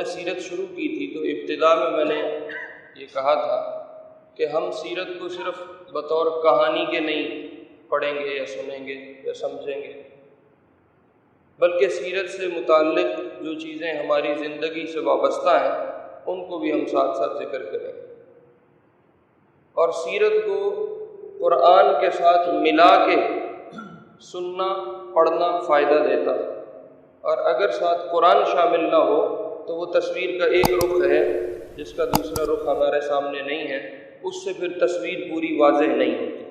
سیرت شروع کی تھی تو ابتدا میں نے یہ کہا تھا کہ ہم سیرت کو صرف بطور کہانی کے نہیں پڑھیں گے یا سنیں گے یا سمجھیں گے، بلکہ سیرت سے متعلق جو چیزیں ہماری زندگی سے وابستہ ہیں ان کو بھی ہم ساتھ ساتھ ذکر کریں گے، اور سیرت کو قرآن کے ساتھ ملا کے سننا پڑھنا فائدہ دیتا ہے، اور اگر ساتھ قرآن شامل نہ ہو تو وہ تصویر کا ایک رخ ہے جس کا دوسرا رخ ہمارے سامنے نہیں ہے، اس سے پھر تصویر پوری واضح نہیں ہوتی۔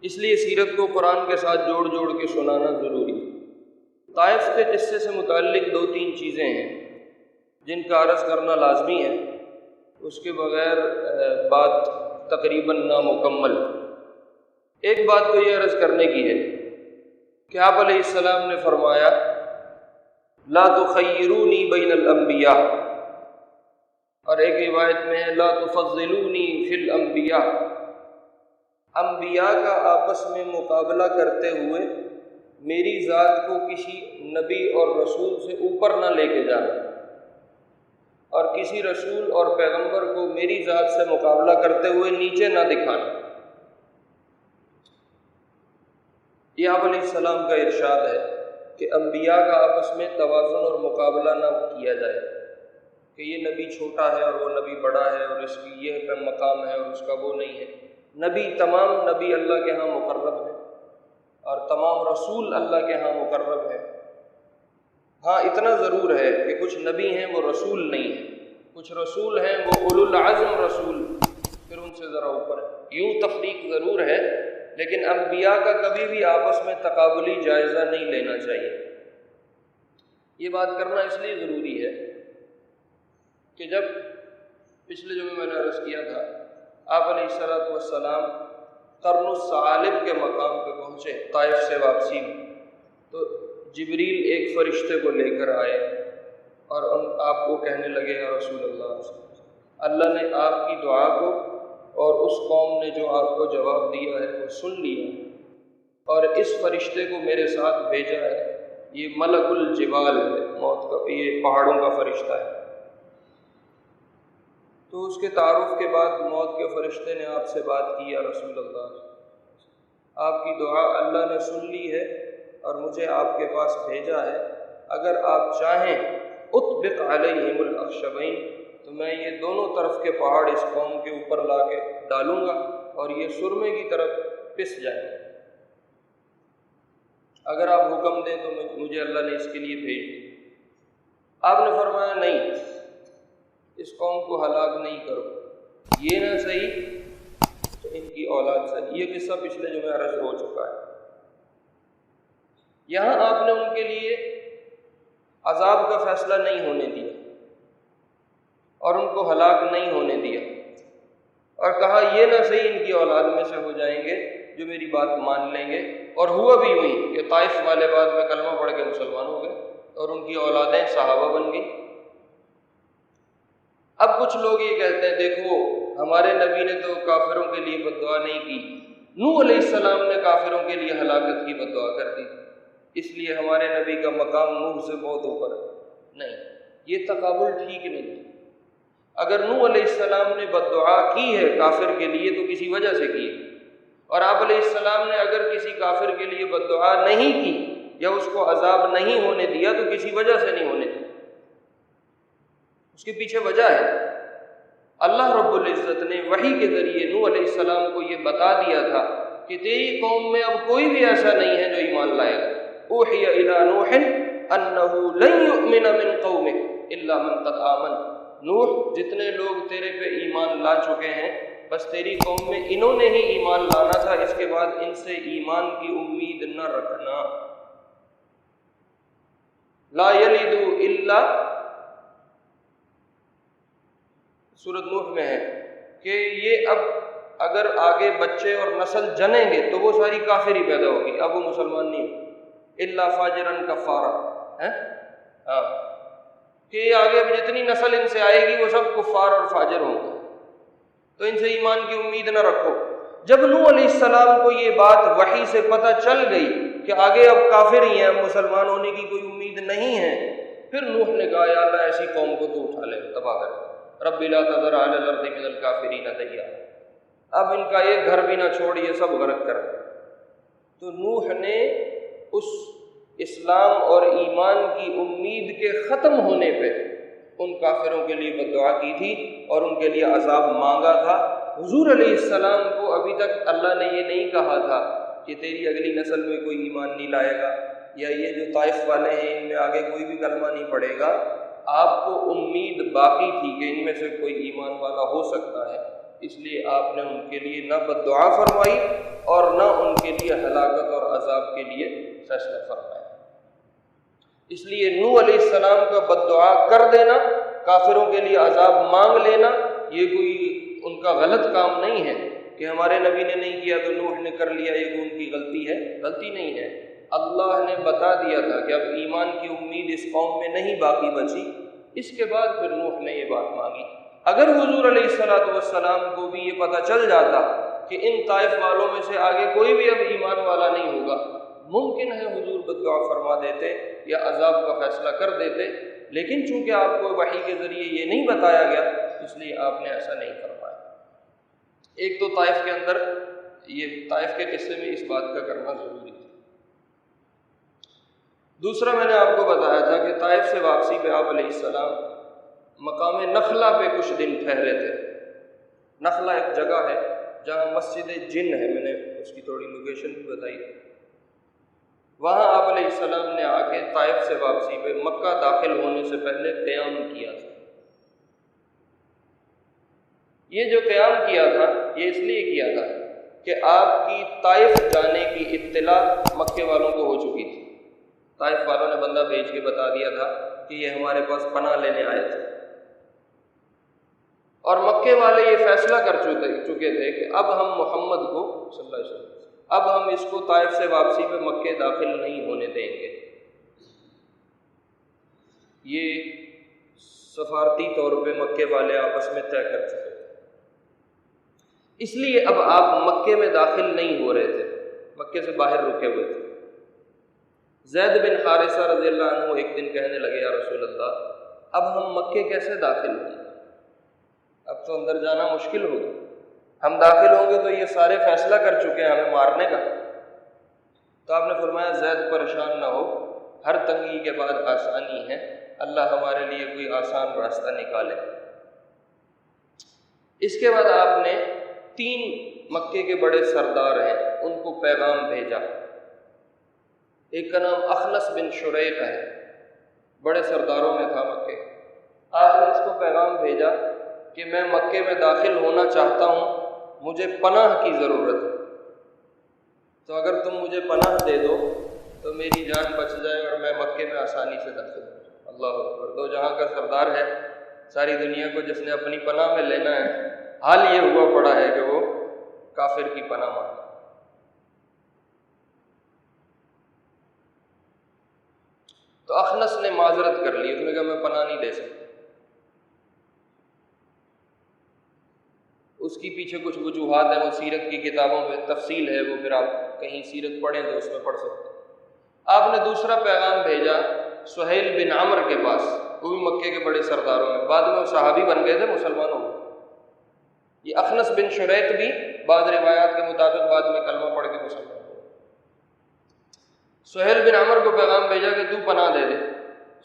اس لیے سیرت کو قرآن کے ساتھ جوڑ جوڑ کے سنانا ضروری ہے۔ طائف کے قصے سے متعلق 2-3 چیزیں ہیں جن کا عرض کرنا لازمی ہے، اس کے بغیر بات تقریباً نامکمل۔ ایک بات تو یہ عرض کرنے کی ہے کہ آپ علیہ السلام نے فرمایا لا تخیرونی بین الانبیاء، اور ایک روایت میں ہے لا تفضلونی فی الانبیاء، انبیاء کا آپس میں مقابلہ کرتے ہوئے میری ذات کو کسی نبی اور رسول سے اوپر نہ لے کے جانا، اور کسی رسول اور پیغمبر کو میری ذات سے مقابلہ کرتے ہوئے نیچے نہ دکھانا۔ یہ آپ علیہ السلام کا ارشاد ہے کہ انبیاء کا آپس میں توازن اور مقابلہ نہ کیا جائے کہ یہ نبی چھوٹا ہے اور وہ نبی بڑا ہے، اور اس کی یہ مقام ہے اور اس کا وہ نہیں ہے۔ نبی، تمام نبی اللہ کے ہاں مقرب ہے، اور تمام رسول اللہ کے ہاں مقرب ہے۔ ہاں اتنا ضرور ہے کہ کچھ نبی ہیں وہ رسول نہیں ہیں، کچھ رسول ہیں وہ اولو العزم رسول، پھر ان سے ذرا اوپر ہے۔ یوں تفریق ضرور ہے، لیکن انبیاء کا کبھی بھی آپس میں تقابلی جائزہ نہیں لینا چاہیے۔ یہ بات کرنا اس لیے ضروری ہے کہ جب پچھلے جمعے میں نے عرض کیا تھا آپ علیہ السلام قرن الثعالب کے مقام پہ پہنچے طائف سے واپسی میں، تو جبریل ایک فرشتے کو لے کر آئے اور آپ کو کہنے لگے یا رسول اللہ نے آپ کی دعا کو اور اس قوم نے جو آپ کو جواب دیا ہے وہ سن لیا، اور اس فرشتے کو میرے ساتھ بھیجا ہے، یہ ملک الجبال ہے، موت کا، یہ پہاڑوں کا فرشتہ ہے۔ تو اس کے تعارف کے بعد موت کے فرشتے نے آپ سے بات کی یا رسول اللہ، آپ کی دعا اللہ نے سن لی ہے اور مجھے آپ کے پاس بھیجا ہے، اگر آپ چاہیں اطبق علیہم الاخشبین تو میں یہ دونوں طرف کے پہاڑ اس قوم کے اوپر لا کے ڈالوں گا اور یہ سرمے کی طرف پس جائیں گے، اگر آپ حکم دیں تو مجھے اللہ نے اس کے لیے بھیج دیا۔ آپ نے فرمایا نہیں، اس قوم کو ہلاک نہیں کرو، یہ نہ صحیح تو ان کی اولاد صحیح۔ یہ قصہ پچھلے جمعے عرض ہو چکا ہے۔ یہاں آپ نے ان کے لیے عذاب کا فیصلہ نہیں ہونے دیا اور ان کو ہلاک نہیں ہونے دیا، اور کہا یہ نہ صحیح ان کی اولاد میں سے ہو جائیں گے جو میری بات مان لیں گے، اور ہوا بھی ہوئی کہ طائف والے بعد میں کلمہ پڑھ کے مسلمان ہو گئے اور ان کی اولادیں صحابہ بن گئی۔ اب کچھ لوگ یہ کہتے ہیں دیکھو ہمارے نبی نے تو کافروں کے لیے بد دعا نہیں کی، نوح علیہ السلام نے کافروں کے لیے ہلاکت کی بد دعا کر دی، اس لیے ہمارے نبی کا مقام نوح سے بہت اوپر ہے۔ نہیں، یہ تقابل ٹھیک نہیں ہے۔ اگر نوح علیہ السلام نے بد دعا کی ہے کافر کے لیے تو کسی وجہ سے کی ہے، اور آپ علیہ السلام نے اگر کسی کافر کے لیے بد دعا نہیں کی یا اس کو عذاب نہیں ہونے دیا تو کسی وجہ سے نہیں ہونے دیا، اس کے پیچھے وجہ ہے۔ اللہ رب العزت نے وحی کے ذریعے نوح علیہ السلام کو یہ بتا دیا تھا کہ تیری قوم میں اب کوئی بھی ایسا نہیں ہے جو ایمان لائے گا۔ اوحی الی نوح انہ لن یؤمن من قومک الا من قد آمن، نوح جتنے لوگ تیرے پہ ایمان لا چکے ہیں بس تیری قوم میں انہوں نے ہی ایمان لانا تھا، اس کے بعد ان سے ایمان کی امید نہ رکھنا۔ لا یلدوا الا، سورۃ نوح میں ہے کہ یہ اب اگر آگے بچے اور نسل جنیں گے تو وہ ساری کافر ہی پیدا ہوگی، اب وہ مسلمان نہیں ہوگی۔ الا فاجرا کفارا، ہاں کہ آگے جتنی نسل ان سے آئے گی وہ سب کفار اور فاجر ہوں گے، تو ان سے ایمان کی امید نہ رکھو۔ جب نوح علیہ السلام کو یہ بات وحی سے پتہ چل گئی کہ آگے اب کافر ہی ہیں، اب مسلمان ہونے کی کوئی امید نہیں ہے، پھر نوح نے کہا یا اللہ ایسی قوم کو تو اٹھا لے تباہ کر، رب لا تذر علی الارض من الکافرین دیارا، اب ان کا ایک گھر بھی نہ چھوڑ، یہ سب غرق کر۔ تو نوح نے اس اسلام اور ایمان کی امید کے ختم ہونے پہ ان کافروں کے لیے بد دعا کی تھی اور ان کے لیے عذاب مانگا تھا۔ حضور علیہ السلام کو ابھی تک اللہ نے یہ نہیں کہا تھا کہ تیری اگلی نسل میں کوئی ایمان نہیں لائے گا، یا یہ جو طائف والے ہیں ان میں آگے کوئی بھی کلمہ نہیں پڑھے گا۔ آپ کو امید باقی تھی کہ ان میں سے کوئی ایمان والا ہو سکتا ہے، اس لیے آپ نے ان کے لیے نہ بد دعا فرمائی اور نہ ان کے لیے ہلاکت اور عذاب کے لیے فیصلہ فرمایا۔ اس لیے نوح علیہ السلام کا بد دعا کر دینا، کافروں کے لیے عذاب مانگ لینا، یہ کوئی ان کا غلط کام نہیں ہے کہ ہمارے نبی نے نہیں کیا تو نوح نے کر لیا، یہ ان کی غلطی ہے، غلطی نہیں ہے۔ اللہ نے بتا دیا تھا کہ اب ایمان کی امید اس قوم میں نہیں باقی بچی، اس کے بعد پھر نوح نے یہ بات مانگی۔ اگر حضور علیہ السلام کو بھی یہ پتہ چل جاتا کہ ان طائف والوں میں سے آگے کوئی بھی اب ایمان والا نہیں ہوگا، ممکن ہے حضور بد دعا فرما دیتے یا عذاب کا فیصلہ کر دیتے، لیکن چونکہ آپ کو وحی کے ذریعے یہ نہیں بتایا گیا اس لیے آپ نے ایسا نہیں فرمایا۔ ایک تو طائف کے اندر، یہ طائف کے قصے میں اس بات کا کرنا ضروری ہے۔ دوسرا میں نے آپ کو بتایا تھا کہ طائف سے واپسی پہ آپ علیہ السلام مقام نخلہ پہ کچھ دن ٹھہرے تھے۔ نخلہ ایک جگہ ہے جہاں مسجد جن ہے، میں نے اس کی تھوڑی لوکیشن بھی بتائی تھی۔ وہاں آپ علیہ السلام نے آ کے طائف سے واپسی پہ مکہ داخل ہونے سے پہلے قیام کیا تھا۔ یہ جو قیام کیا تھا یہ اس لیے کیا تھا کہ آپ کی طائف جانے کی اطلاع مکے والوں کو ہو چکی تھی۔ طائف والوں نے بندہ بھیج کے بتا دیا تھا کہ یہ ہمارے پاس پناہ لینے آئے تھے، اور مکے والے یہ فیصلہ کر چکے تھے کہ اب ہم محمد کو صلی اللہ علیہ وسلم، اب ہم اس کو طائف سے واپسی پہ مکے داخل نہیں ہونے دیں گے۔ یہ سفارتی طور پہ مکے والے آپس میں طے کر چکے تھے، اس لیے اب آپ مکے میں داخل نہیں ہو رہے تھے، مکے سے باہر رکے ہوئے تھے۔ زید بن حارثہ رضی اللہ عنہ ایک دن کہنے لگے یا رسول اللہ اب ہم مکے کیسے داخل ہوں گے، اب تو اندر جانا مشکل ہوگا، ہم داخل ہوں گے تو یہ سارے فیصلہ کر چکے ہیں ہمیں مارنے کا۔ تو آپ نے فرمایا زید پریشان نہ ہو، ہر تنگی کے بعد آسانی ہے، اللہ ہمارے لیے کوئی آسان راستہ نکالے۔ اس کے بعد آپ نے 3 مکے کے بڑے سردار ہیں ان کو پیغام بھیجا۔ ایک کا نام اخنس بن شریق ہے، بڑے سرداروں میں تھا مکے۔ آپ نے اس کو پیغام بھیجا کہ میں مکے میں داخل ہونا چاہتا ہوں، مجھے پناہ کی ضرورت ہے، تو اگر تم مجھے پناہ دے دو تو میری جان بچ جائے اور میں مکے میں آسانی سے داخل ہو جاؤں۔ اللہ اکبر، دو جہاں کا سردار ہے، ساری دنیا کو جس نے اپنی پناہ میں لینا ہے، حال یہ ہوا پڑا ہے کہ وہ کافر کی پناہ مانگتا۔ تو اخنس نے معذرت کر لی، اس نے کہا میں پناہ نہیں دے سکتا۔ اس کی پیچھے کچھ وجوہات ہیں، وہ سیرت کی کتابوں میں تفصیل ہے، وہ پھر آپ کہیں سیرت پڑھیں تو اس میں پڑھ سکتے ہیں۔ آپ نے دوسرا پیغام بھیجا سہیل بن عمر کے پاس، وہ بھی مکے کے بڑے سرداروں میں، بعد میں وہ صحابی بن گئے تھے، مسلمان ہو گئے۔ یہ اخنس بن شریق بھی بعض روایات کے مطابق بعد میں کلمہ پڑھ کے مسلمان ہو گئے۔ سہیل بن عمر کو پیغام بھیجا کہ تو پناہ دے دے۔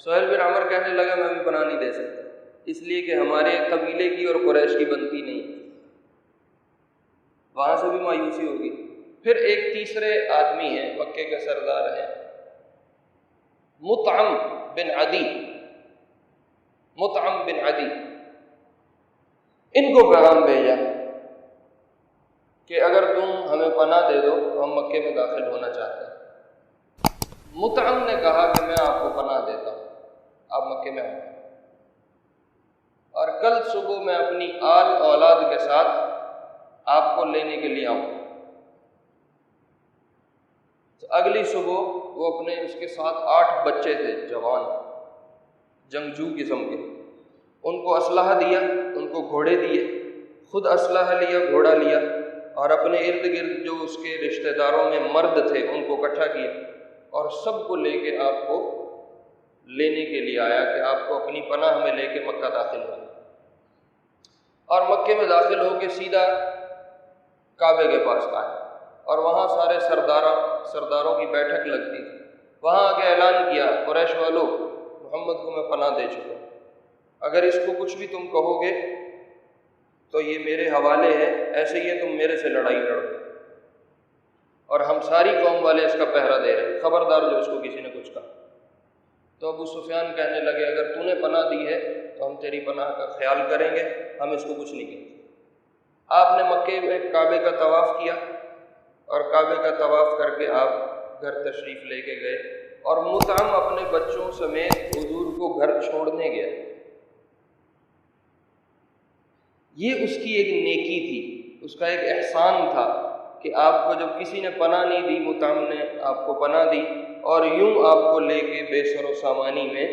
سہیل بن عمر کہنے لگا میں بھی پناہ نہیں دے سکتا، اس لیے کہ ہمارے قبیلے کی اور قریش کی بنتی نہیں، وہاں سے بھی مایوسی ہوگی۔ پھر ایک تیسرے آدمی ہیں، مکے کے سردار ہیں، مطعم بن عدی، مطعم بن عدی، ان کو پیغام بھیجا کہ اگر تم ہمیں پناہ دے دو تو ہم مکے میں داخل ہونا چاہتے ہیں۔ مطعم نے کہا کہ میں آپ کو پناہ دیتا ہوں، آپ مکے میں آؤ، اور کل صبح میں اپنی آل اولاد کے ساتھ آپ کو لینے کے لیے آؤں۔ تو اگلی صبح وہ اپنے، اس کے ساتھ 8 بچے تھے جوان، جنگجو قسم کے، ان کو اسلحہ دیا، ان کو گھوڑے دیے، خود اسلحہ لیا، گھوڑا لیا، اور اپنے ارد گرد جو اس کے رشتہ داروں میں مرد تھے ان کو اکٹھا کیا، اور سب کو لے کے آپ کو لینے کے لیے آیا کہ آپ کو اپنی پناہ میں لے کے مکہ داخل ہو، اور مکے میں داخل ہو کے سیدھا کعبے کے پاس آئے، اور وہاں سارے سرداروں کی بیٹھک لگتی تھی۔ وہاں آ کے اعلان کیا، قریش والو، محمد کو میں پناہ دے چکا، اگر اس کو کچھ بھی تم کہو گے تو یہ میرے حوالے ہے، ایسے ہی ہے تم میرے سے لڑائی لڑو، اور ہم ساری قوم والے اس کا پہرا دے رہے ہیں، خبردار جو اس کو کسی نے کچھ کہا۔ تو ابو سفیان کہنے لگے اگر تو نے پناہ دی ہے تو ہم تیری پناہ کا خیال کریں گے، ہم اس کو کچھ نہیں کہیں۔ آپ نے مکے میں کعبے کا طواف کیا، اور کعبے کا طواف کر کے آپ گھر تشریف لے کے گئے، اور مطعم اپنے بچوں سمیت حضور کو گھر چھوڑنے گیا۔ یہ اس کی ایک نیکی تھی، اس کا ایک احسان تھا کہ آپ کو جب کسی نے پناہ نہیں دی، مطعم نے آپ کو پناہ دی، اور یوں آپ کو لے کے بے سر و سامانی میں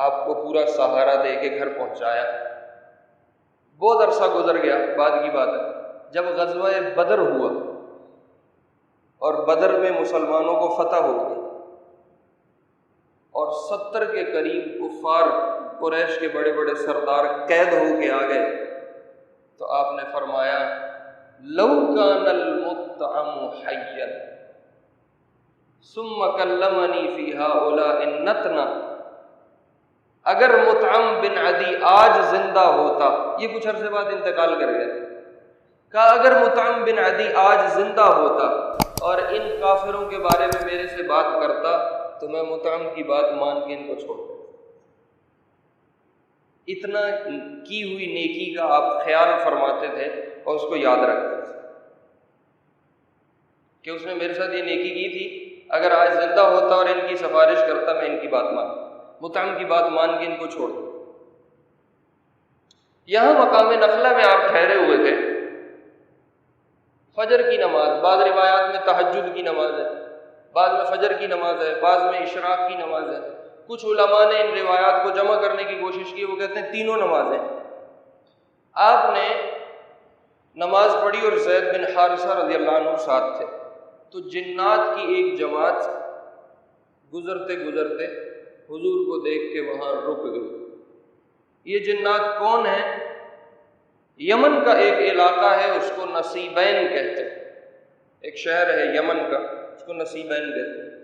آپ کو پورا سہارا دے کے گھر پہنچایا۔ بہت عرصہ گزر گیا، بعد کی بات ہے، جب غزوہ بدر ہوا اور بدر میں مسلمانوں کو فتح ہو گئی، اور 70 کے قریب کفار قریش کے بڑے بڑے سردار قید ہو کے آ گئے، تو آپ نے فرمایا لو کان المطعم حیا ثم کلمنی فی ہؤلاء النتنہ، اگر مطعم بن عدی آج زندہ ہوتا، یہ کچھ عرصے بعد انتقال کر گیا، کہا اگر مطعم بن عدی آج زندہ ہوتا اور ان کافروں کے بارے میں میرے سے بات کرتا تو میں مطعم کی بات مان کے ان کو چھوڑ دیتا۔ اتنا کی ہوئی نیکی کا آپ خیال فرماتے تھے اور اس کو یاد رکھتے تھے کہ اس نے میرے ساتھ یہ نیکی کی تھی، اگر آج زندہ ہوتا اور ان کی سفارش کرتا میں ان کی بات مانتا، مطعم کی بات مان کے ان کو چھوڑ دو۔ یہاں مقام نخلہ میں آپ ٹھہرے ہوئے تھے، فجر کی نماز، بعض روایات میں تہجد کی نماز ہے، بعض میں فجر کی نماز ہے، بعض میں اشراق کی نماز ہے۔ کچھ علماء نے ان روایات کو جمع کرنے کی کوشش کی، وہ کہتے ہیں تینوں نمازیں۔ آپ نے نماز پڑھی اور زید بن حارثہ رضی اللہ عنہ ساتھ تھے، تو جنات کی ایک جماعت گزرتے گزرتے حضور کو دیکھ کے وہاں رک گئی۔ یہ جنات کون ہیں؟ یمن کا ایک علاقہ ہے، اس کو نصیبین کہتے ہیں، ایک شہر ہے یمن کا، اس کو نصیبین کہتے ہیں۔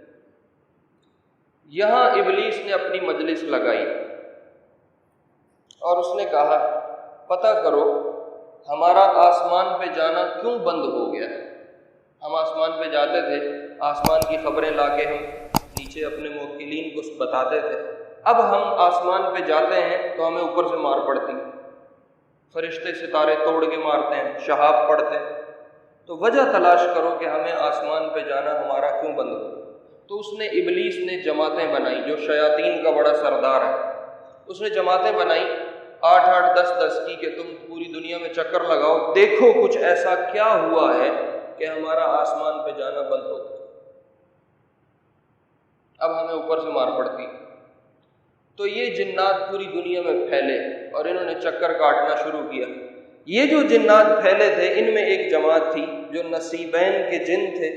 یہاں ابلیس نے اپنی مجلس لگائی اور اس نے کہا پتہ کرو ہمارا آسمان پہ جانا کیوں بند ہو گیا۔ ہم آسمان پہ جاتے تھے، آسمان کی خبریں لا کے ہم نیچے اپنے موکلین کو بتاتے تھے، اب ہم آسمان پہ جاتے ہیں تو ہمیں اوپر سے مار پڑتی، فرشتے ستارے توڑ کے مارتے ہیں، شہاب پڑتے ہیں، تو وجہ تلاش کرو کہ ہمیں آسمان پہ جانا ہمارا کیوں بند ہو۔ تو اس نے ابلیس نے جماعتیں بنائی، جو شیاطین کا بڑا سردار ہے، اس نے جماعتیں بنائی 8-8 10-10 کی کہ تم پوری دنیا میں چکر لگاؤ، دیکھو کچھ ایسا کیا ہوا ہے کہ ہمارا آسمان پہ جانا بند ہو گیا، اب ہمیں اوپر سے مار پڑتی۔ تو یہ جنات پوری دنیا میں پھیلے اور انہوں نے چکر کاٹنا شروع کیا۔ یہ جو جنات پھیلے تھے ان میں ایک جماعت تھی جو نصیبین کے جن تھے،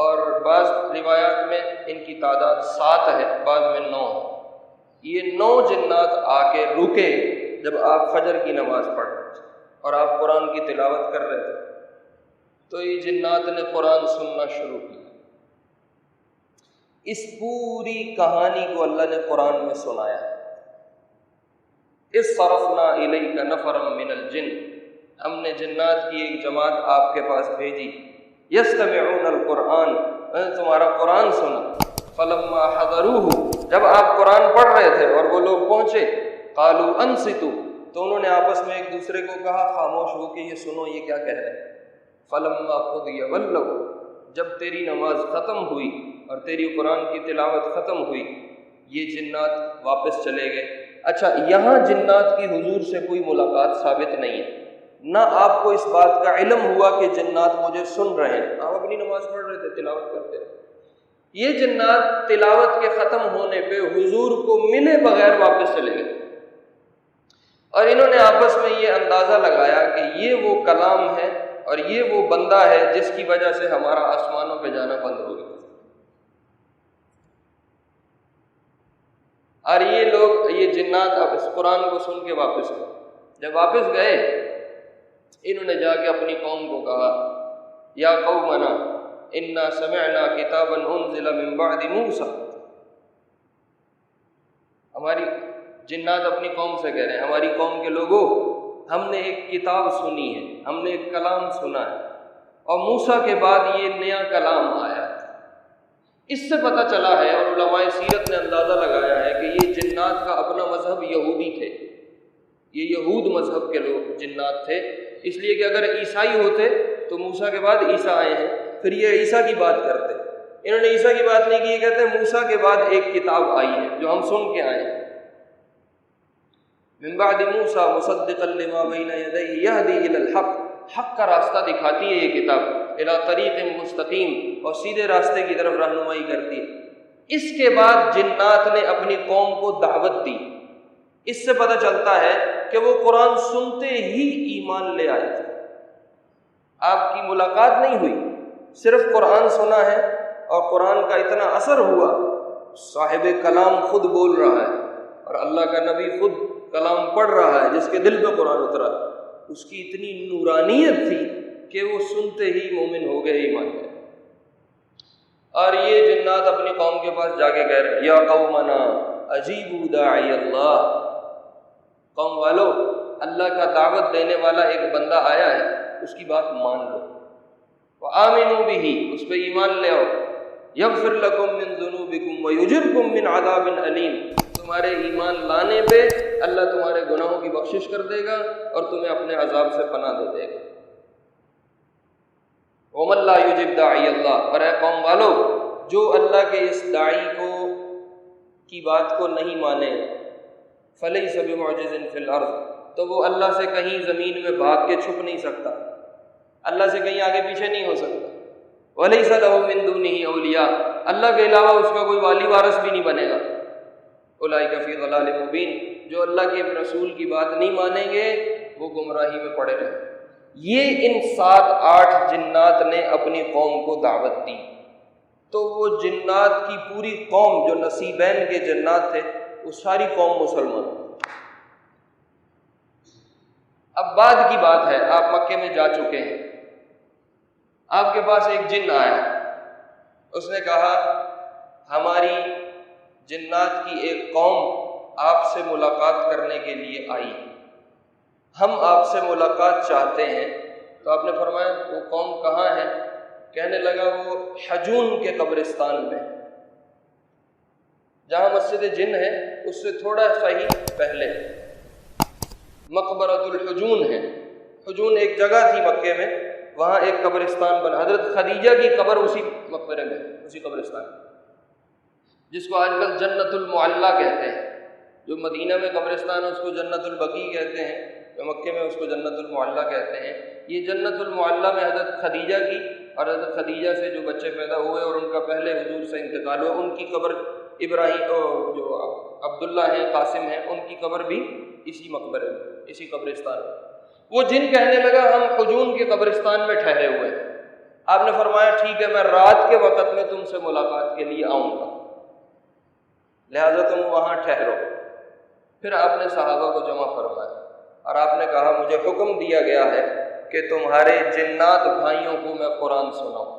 اور بعض روایات میں ان کی تعداد 7 ہے، بعض میں 9 ہے۔ یہ 9 جنات آ کے رکے جب آپ فجر کی نماز پڑھ رہے تھے اور آپ قرآن کی تلاوت کر رہے تھے، تو یہ جنات نے قرآن سننا شروع کیا۔ اس پوری کہانی کو اللہ نے قرآن میں سنایا۔ اس صرفنا الیک نفرا من الجن، ہم نے جنات کی ایک جماعت آپ کے پاس بھیجی، یستمعون القرآن، میں نے تمہارا قرآن سنا، فلما حضروہ، جب آپ قرآن پڑھ رہے تھے اور وہ لوگ پہنچے، قالوا انصتوا، تو انہوں نے آپس میں ایک دوسرے کو کہا خاموش ہو کے یہ سنو یہ کیا کہہ رہے ہیں۔ فلما قضی ولوا، جب تیری نماز ختم ہوئی اور تیری قرآن کی تلاوت ختم ہوئی، یہ جنات واپس چلے گئے۔ اچھا، یہاں جنات کی حضور سے کوئی ملاقات ثابت نہیں ہے، نہ آپ کو اس بات کا علم ہوا کہ جنات مجھے سن رہے ہیں، آپ اپنی نماز پڑھ رہے تھے، تلاوت کرتے رہے۔ یہ جنات تلاوت کے ختم ہونے پہ حضور کو ملے بغیر واپس چلے گئے، اور انہوں نے آپس میں یہ اندازہ لگایا کہ یہ وہ کلام ہے اور یہ وہ بندہ ہے جس کی وجہ سے ہمارا آسمانوں پہ جانا بند ہو گیا۔ اور یہ لوگ، یہ جنات اب اس قرآن کو سن کے واپس گئے۔ جب واپس گئے انہوں نے جا کے اپنی قوم کو کہا یا قومنا انا سمعنا کتابا انزل من بعد موسیٰ، ہماری جنات اپنی قوم سے کہہ رہے ہیں ہماری قوم کے لوگوں، ہم نے ایک کتاب سنی ہے، ہم نے ایک کلام سنا ہے، اور موسیٰ کے بعد یہ نیا کلام آیا ہے۔ اس سے پتہ چلا ہے اور علماء سیرت نے اندازہ لگایا ہے کہ یہ جنات کا اپنا مذہب یہودی تھے، یہ یہود مذہب کے لوگ جنات تھے، اس لیے کہ اگر عیسائی ہوتے تو موسیٰ کے بعد عیسیٰ آئے ہیں، پھر یہ عیسیٰ کی بات کرتے۔ انہوں نے عیسیٰ کی بات نہیں کی، یہ کہتے ہیں موسیٰ کے بعد ایک کتاب آئی ہے جو ہم سن کے آئے ہیں، من بعد موسیٰ مصدقا لما بین یدیہ یہدی الی الحق، حق کا راستہ دکھاتی ہے یہ کتاب، الی طریق مستقیم، اور سیدھے راستے کی طرف رہنمائی کرتی ہے۔ اس کے بعد جنات نے اپنی قوم کو دعوت دی۔ اس سے پتہ چلتا ہے کہ وہ قرآن سنتے ہی ایمان لے آئے تھے، آپ کی ملاقات نہیں ہوئی، صرف قرآن سنا ہے اور قرآن کا اتنا اثر ہوا، صاحب کلام خود بول رہا ہے اور اللہ کا نبی خود کلام پڑھ رہا ہے جس کے دل پہ قرآن اترا، اس کی اتنی نورانیت تھی کہ وہ سنتے ہی مومن ہو گئے، ایمان لے۔ اور یہ جنات اپنی قوم کے پاس جا کے کہہ رہے ہیں یا قومنا اجیبوا داعی اللہ، قوم والو اللہ کا دعوت دینے والا ایک بندہ آیا ہے، اس کی بات مان لو، وآمنوا بہ، اس پہ ایمان لے آؤ، یغفر لکم من ذنوبکم ویجرکم من عذاب علیم، تمہارے ایمان لانے پہ اللہ تمہارے گناہوں کی بخشش کر دے گا اور تمہیں اپنے عذاب سے پناہ دے دے گا۔ ومن لا یجب داعی اللہ، اور اے قوم والو جو اللہ کے اس داعی کو کی بات کو نہیں مانے، فلیس بمعجز فی الارض، تو وہ اللہ سے کہیں زمین میں بھاگ کے چھپ نہیں سکتا، اللہ سے کہیں آگے پیچھے نہیں ہو سکتا۔ ولیس لہ من دونہ اولیاء، اللہ کے علاوہ اس کا کوئی والی وارث بھی نہیں بنے گا۔ اولئک فی ضلال مبین، جو اللہ کے رسول کی بات نہیں مانیں گے وہ گمراہی میں پڑے رہیں۔ یہ ان 7-8 جنات نے اپنی قوم کو دعوت دی، تو وہ جنات کی پوری قوم جو نصیبین کے جنات تھے وہ ساری قوم مسلمان۔ اب بعد کی بات ہے، آپ مکے میں جا چکے ہیں، آپ کے پاس ایک جن آیا، اس نے کہا ہماری جنات کی ایک قوم آپ سے ملاقات کرنے کے لیے آئی، ہم آپ سے ملاقات چاہتے ہیں۔ تو آپ نے فرمایا وہ قوم کہاں ہے؟ کہنے لگا وہ حجون کے قبرستان میں، جہاں مسجد جن ہے اس سے تھوڑا سا ہی پہلے مقبرۃ الحجون ہے۔ حجون ایک جگہ تھی مکے میں، وہاں ایک قبرستان بنا، حضرت خدیجہ کی قبر اسی مقبرے میں، اسی قبرستان میں، جس کو آج کل جنت المعلی کہتے ہیں۔ جو مدینہ میں قبرستان ہے اس کو جنت البقیع کہتے ہیں، جو مکے میں اس کو جنت المعلی کہتے ہیں۔ یہ جنت المعلی میں حضرت خدیجہ کی اور حضرت خدیجہ سے جو بچے پیدا ہوئے اور ان کا پہلے حضور سے انتقال ہوا، ان کی قبر ابراہیم جو عبداللہ ہیں، قاسم ہیں، ان کی قبر بھی اسی مقبرے میں، اسی قبرستان میں۔ وہ جن کہنے لگا ہم حجون کے قبرستان میں ٹھہرے ہوئے ہیں۔ آپ نے فرمایا ٹھیک ہے، میں رات کے وقت میں تم سے ملاقات کے لیے آؤں گا، لہذا تم وہاں ٹھہرو۔ پھر آپ نے صحابہ کو جمع فرمایا اور آپ نے کہا مجھے حکم دیا گیا ہے کہ تمہارے جنات بھائیوں کو میں قرآن سناؤں،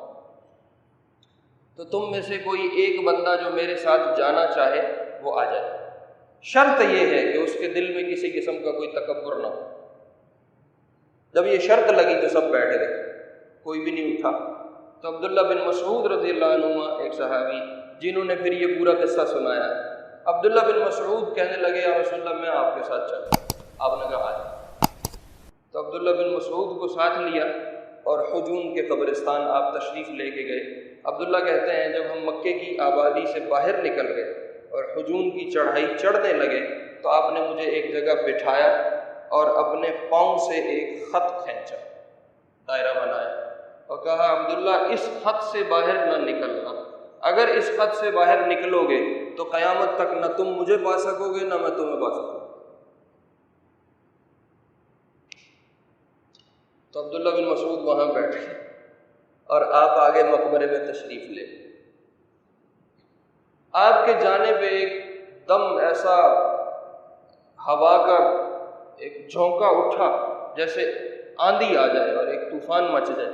تو تم میں سے کوئی ایک بندہ جو میرے ساتھ جانا چاہے وہ آ جائے، شرط یہ ہے کہ اس کے دل میں کسی قسم کا کوئی تکبر نہ ہو۔ جب یہ شرط لگی تو سب بیٹھ گئے، کوئی بھی نہیں اٹھا۔ تو عبداللہ بن مسعود رضی اللہ عنہ، ایک صحابی جنہوں نے پھر یہ پورا قصہ سنایا، عبداللہ بن مسعود کہنے لگے یا رسول اللہ میں آپ کے ساتھ چلوں۔ آپ نے کہا آئے، تو عبداللہ بن مسعود کو ساتھ لیا اور حجون کے قبرستان آپ تشریف لے کے گئے۔ عبداللہ کہتے ہیں جب ہم مکے کی آبادی سے باہر نکل گئے اور حجون کی چڑھائی چڑھنے لگے تو آپ نے مجھے ایک جگہ بٹھایا اور اپنے پاؤں سے ایک خط کھینچا، دائرہ بنایا اور کہا عبداللہ اس خط سے باہر نہ نکلنا، اگر اس خط سے باہر نکلو گے تو قیامت تک نہ تم مجھے پا سکو گے نہ میں تمہیں پا سکوں گا۔ تو عبداللہ بن مسعود وہاں بیٹھے اور آپ آگے مقبرے میں تشریف لے۔ آپ کے جانے پہ ایک دم ایسا ہوا کا ایک جھونکا اٹھا جیسے آندھی آ جائے اور ایک طوفان مچ جائے۔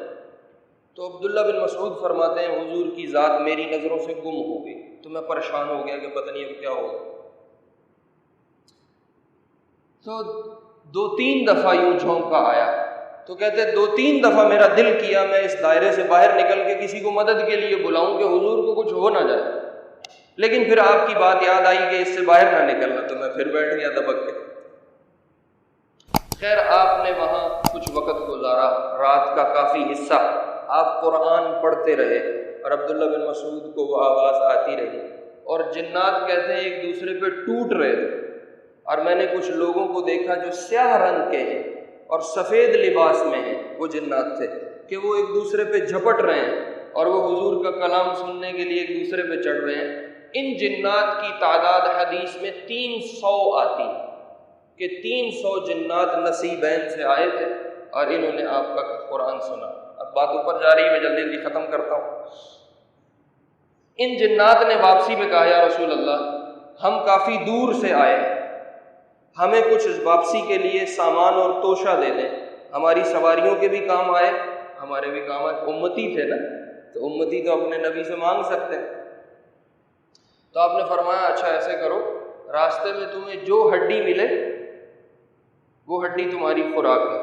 تو عبداللہ بن مسعود فرماتے ہیں حضور کی ذات میری نظروں سے گم ہو گئی، تو میں پریشان ہو گیا کہ پتہ نہیں اب کیا ہوگا۔ تو 2-3 دفعہ یوں جھونکا آیا، تو کہتے 2-3 دفعہ میرا دل کیا میں اس دائرے سے باہر نکل کے کسی کو مدد کے لیے بلاؤں کہ حضور کو کچھ ہو نہ جائے، لیکن پھر آپ کی بات یاد آئی کہ اس سے باہر نہ نکلنا، تو میں پھر بیٹھ گیا دبک کے۔ خیر آپ نے وہاں کچھ وقت گزارا، رات کا کافی حصہ آپ قرآن پڑھتے رہے اور عبداللہ بن مسعود کو وہ آواز آتی رہی، اور جنات کہتے ہیں ایک دوسرے پہ ٹوٹ رہے تھے، اور میں نے کچھ لوگوں کو دیکھا جو سیاہ رنگ کے ہیں اور سفید لباس میں ہیں، وہ جنات تھے کہ وہ ایک دوسرے پہ جھپٹ رہے ہیں اور وہ حضور کا کلام سننے کے لیے ایک دوسرے پہ چڑھ رہے ہیں۔ ان جنات کی تعداد حدیث میں 300 آتی کہ 300 جنات نصیبین سے آئے تھے اور انہوں نے آپ کا قرآن سنا۔ اب بات اوپر جا رہی ہے، میں جلدی جلدی ختم کرتا ہوں۔ ان جنات نے واپسی میں کہا یا رسول اللہ ہم کافی دور سے آئے ہیں، ہمیں کچھ واپسی کے لیے سامان اور توشہ دے دیں، ہماری سواریوں کے بھی کام آئے، ہمارے بھی کام آئے، امتی تھے نا، تو امتی تو اپنے نبی سے مانگ سکتے ہیں۔ تو آپ نے فرمایا اچھا ایسے کرو، راستے میں تمہیں جو ہڈی ملے وہ ہڈی تمہاری خوراک ہے،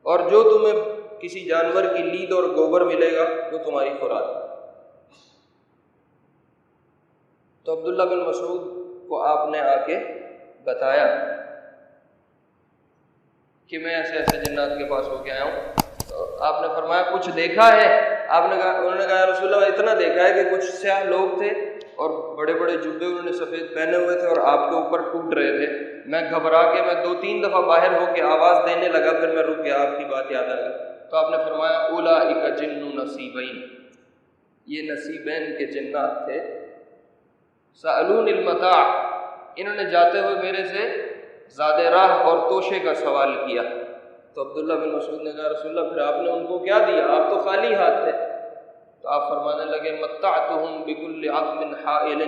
اور جو تمہیں کسی جانور کی لید اور گوبر ملے گا وہ تمہاری خوراک ہے۔ تو عبداللہ بن مسعود کو آپ نے آ کے بتایا کہ میں ایسے ایسے جنات کے پاس ہو کے آیا ہوں۔ تو آپ نے فرمایا کچھ دیکھا ہے؟ انہوں نے کہا یا رسول اللہ اتنا دیکھا ہے کہ کچھ سیاہ لوگ تھے اور بڑے بڑے جبے انہوں نے سفید پہنے ہوئے تھے اور آپ کے اوپر ٹوٹ رہے تھے، میں گھبرا کے میں 2-3 دفعہ باہر ہو کے آواز دینے لگا، پھر میں رک گیا، آپ کی بات یاد آ گئی۔ تو آپ نے فرمایا اولئک جن نصیبین، یہ نصیبین کے جنات تھے، سألون المتاع، انہوں نے جاتے ہوئے میرے سے زاد راہ اور توشے کا سوال کیا۔ تو عبداللہ بن مسعود نے کہا رسول اللہ پھر آپ نے ان کو کیا دیا؟ آپ تو خالی ہاتھ تھے۔ تو آپ فرمانے لگے متعتہم بکل عظم حائل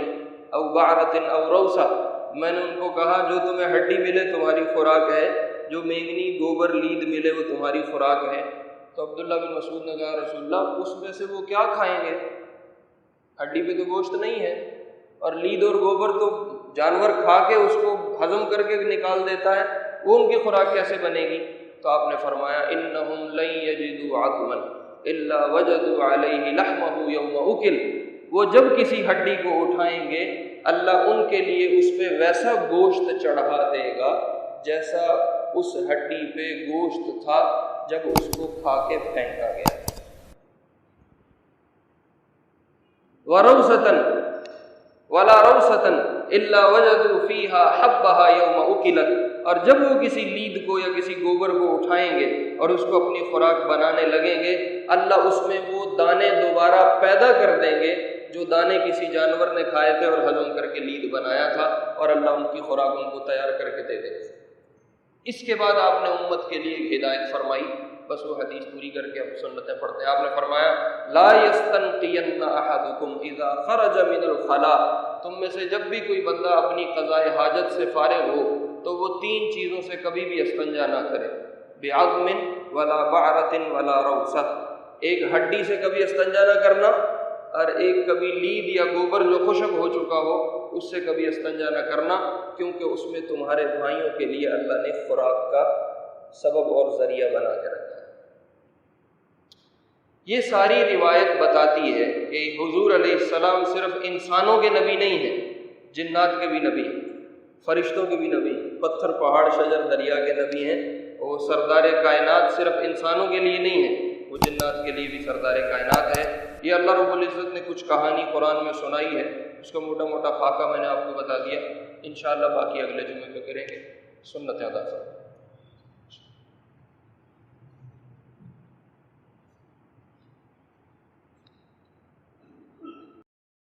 او بعرۃ او روثہ، میں نے ان کو کہا جو تمہیں ہڈی ملے تمہاری خوراک ہے، جو مینگنی گوبر لید ملے وہ تمہاری خوراک ہے۔ تو عبداللہ بن مسعود نے کہا رسول اللہ اس میں سے وہ کیا کھائیں گے؟ ہڈی پہ تو گوشت نہیں ہے، اور لید اور گوبر تو جانور کھا کے اس کو ہضم کر کے نکال دیتا ہے، وہ ان کی خوراک کیسے بنے گی؟ تو آپ نے فرمایا انہم لن یجدوا عظما الا وجدوا علیہ لحمہ یوم اکل، وہ جب کسی ہڈی کو اٹھائیں گے اللہ ان کے لیے اس پہ ویسا گوشت چڑھا دے گا جیسا اس ہڈی پہ گوشت تھا جب اس کو کھا کے پھینکا گیا۔ وَرَوْسَةً وَلَا رَوْسَةً إِلَّا وَجَدُوا فِيهَا حَبَّهَا يَوْمَ أُكِلَتْ، اور جب وہ کسی لید کو یا کسی گوبر کو اٹھائیں گے اور اس کو اپنی خوراک بنانے لگیں گے اللہ اس میں وہ دانے دوبارہ پیدا کر دیں گے جو دانے کسی جانور نے کھائے تھے اور ہضم کر کے لید بنایا تھا، اور اللہ ان کی خوراک ان کو تیار کر کے دے دے گا۔ اس کے بعد آپ نے امت کے لیے ہدایت فرمائی، بس وہ حدیث پوری کر کے اب سنتیں پڑھتے ہیں۔ آپ نے فرمایا لا یستنقین احدکم اذا خرج من الخلاء، تم میں سے جب بھی کوئی بندہ اپنی قضاء حاجت سے فارغ ہو تو وہ 3 چیزوں سے کبھی بھی استنجا نہ کرے، بعظم ولا بعرۃ ولا روثہ، ایک ہڈی سے کبھی استنجا نہ کرنا، اور ایک کبھی لید یا گوبر جو خشک ہو چکا ہو اس سے کبھی استنجا نہ کرنا، کیونکہ اس میں تمہارے بھائیوں کے لیے اللہ نے خوراک کا سبب اور ذریعہ بنا کے رکھا ہے۔ یہ ساری روایت بتاتی ہے کہ حضور علیہ السلام صرف انسانوں کے نبی نہیں ہیں، جنات کے بھی نبی ہیں، فرشتوں کے بھی نبی ہیں، پتھر پہاڑ شجر دریا کے نبی ہیں، اور سردار کائنات صرف انسانوں کے لیے نہیں ہے، وہ جنات کے لیے بھی سردار کائنات ہے۔ یہ اللہ رب العزت نے کچھ کہانی قرآن میں سنائی ہے، اس کا موٹا موٹا خاکہ میں نے آپ کو بتا دیا، انشاءاللہ باقی اگلے جمعے پہ کریں گے۔ سنت ادا فرمائیں۔